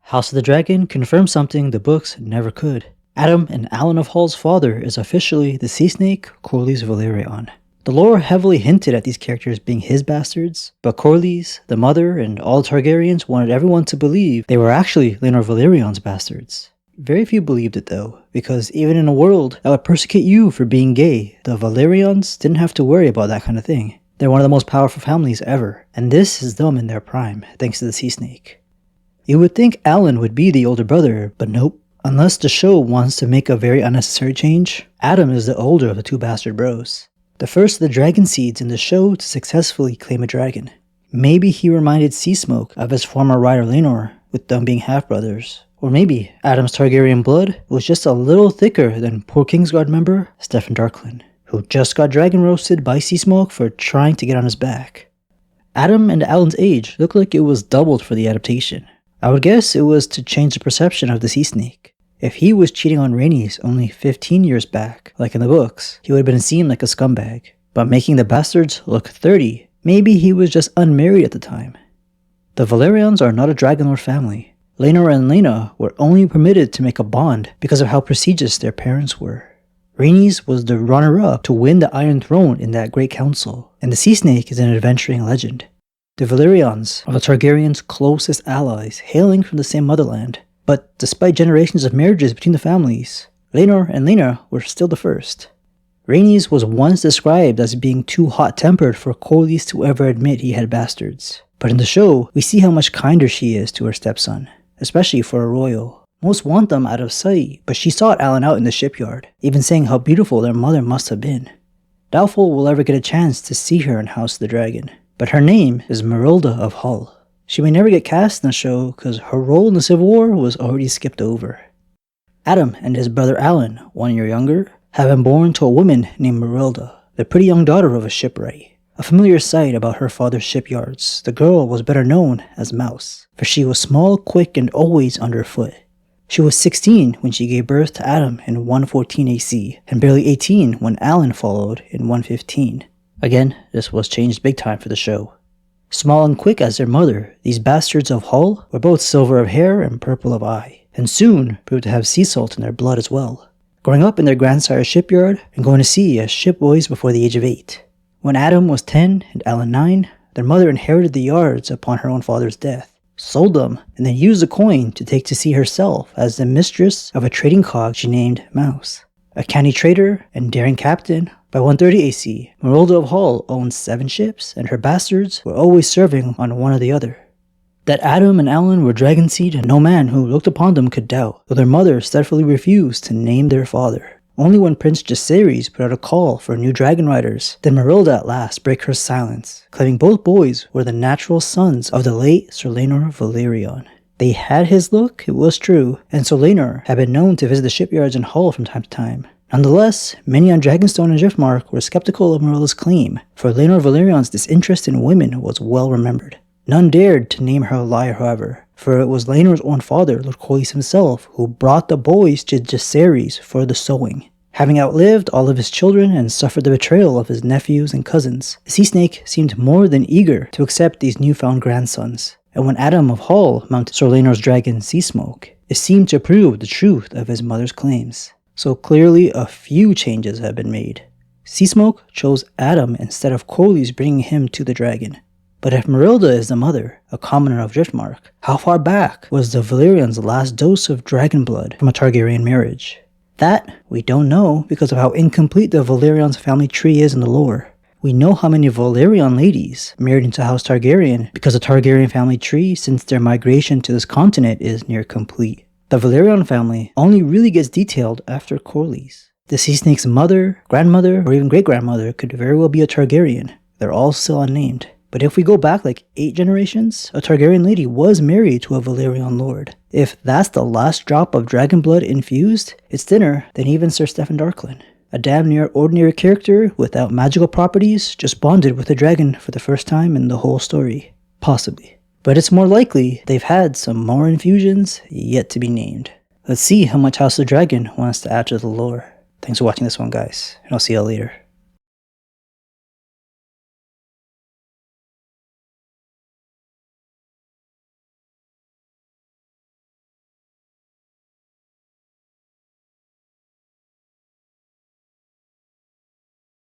House of the Dragon confirms something the books never could. Addam and Alyn of Hall's father is officially the sea snake Corlys Velaryon. The lore heavily hinted at these characters being his bastards, but Corlys, the mother, and all Targaryens wanted everyone to believe they were actually Laenor Velaryon's bastards. Very few believed it though, because even in a world that would persecute you for being gay, the Velaryons didn't have to worry about that kind of thing. They're one of the most powerful families ever, and this is them in their prime, thanks to the sea snake. You would think Alyn would be the older brother, but nope. Unless the show wants to make a very unnecessary change, Addam is the older of the two bastard bros. The first of the dragon seeds in the show to successfully claim a dragon. Maybe he reminded Seasmoke of his former rider Laenor, with them being half-brothers. Or maybe Addam's Targaryen blood was just a little thicker than poor Kingsguard member Steffan Darklyn, who just got dragon roasted by Seasmoke for trying to get on his back. Addam and Alyn's age looked like it was doubled for the adaptation. I would guess it was to change the perception of the sea snake. If he was cheating on Rhaenys only 15 years back, like in the books, he would have been seen like a scumbag. But making the bastards look 30, maybe he was just unmarried at the time. The Velaryons are not a Dragonlord family. Laenor and Laena were only permitted to make a bond because of how prestigious their parents were. Rhaenys was the runner-up to win the Iron Throne in that great council, and the sea snake is an adventuring legend. The Velaryons are the Targaryens' closest allies, hailing from the same motherland. But despite generations of marriages between the families, Laenor and Laena were still the first. Rhaenys was once described as being too hot-tempered for Corlys to ever admit he had bastards. But in the show, we see how much kinder she is to her stepson, especially for a royal. Most want them out of sight, but she sought Alyn out in the shipyard, even saying how beautiful their mother must have been. Doubtful we'll ever get a chance to see her in House of the Dragon. But her name is Merilda of Hull. She may never get cast in the show because her role in the Civil War was already skipped over. Addam and his brother Alyn, 1 year younger, have been born to a woman named Merilda, the pretty young daughter of a shipwright. A familiar sight about her father's shipyards, the girl was better known as Mouse, for she was small, quick, and always underfoot. She was 16 when she gave birth to Addam in 114 AC, and barely 18 when Alyn followed in 115. Again, this was changed big time for the show. Small and quick as their mother, these bastards of Hull were both silver of hair and purple of eye, and soon proved to have sea salt in their blood as well. Growing up in their grandsire's shipyard and going to sea as shipboys before the age of 8. When Addam was 10 and Alyn 9, their mother inherited the yards upon her own father's death, sold them, and then used the coin to take to sea herself as the mistress of a trading cog she named Mouse. A canny trader and daring captain, by 130 AC, Merilda of Hull owned 7 ships, and her bastards were always serving on one or the other. That Addam and Alyn were dragonseed, no man who looked upon them could doubt, though their mother steadfastly refused to name their father. Only when Prince Jacaerys put out a call for new dragon riders did Merilda at last break her silence, claiming both boys were the natural sons of the late Sir Laenor Velaryon. They had his look, it was true, and so Laenor had been known to visit the shipyards in Hull from time to time. Nonetheless, many on Dragonstone and Driftmark were skeptical of Merilda's claim, for Laenor Velaryon's disinterest in women was well remembered. None dared to name her a liar, however, for it was Laenor's own father, Lord Corlys himself, who brought the boys to Jacaerys for the sowing. Having outlived all of his children and suffered the betrayal of his nephews and cousins, the sea snake seemed more than eager to accept these newfound grandsons. And when Addam of Hull mounted Sir Laenor's dragon Seasmoke, it seemed to prove the truth of his mother's claims. So clearly a few changes have been made. Seasmoke chose Addam instead of Corlys bringing him to the dragon. But if Merilda is the mother, a commoner of Driftmark, how far back was the Velaryon's last dose of dragon blood from a Targaryen marriage? That we don't know because of how incomplete the Velaryon's family tree is in the lore. We know how many Velaryon ladies married into House Targaryen because the Targaryen family tree since their migration to this continent is near complete. The Velaryon family only really gets detailed after Corlys. The sea snake's mother, grandmother, or even great-grandmother could very well be a Targaryen. They're all still unnamed. But if we go back like 8 generations, a Targaryen lady was married to a Velaryon lord. If that's the last drop of dragon blood infused, it's thinner than even Sir Steffan Darklyn. A damn near ordinary character without magical properties just bonded with a dragon for the first time in the whole story. Possibly. But it's more likely they've had some more infusions yet to be named. Let's see how much House of the Dragon wants to add to the lore. Thanks for watching this one, guys, and I'll see y'all later.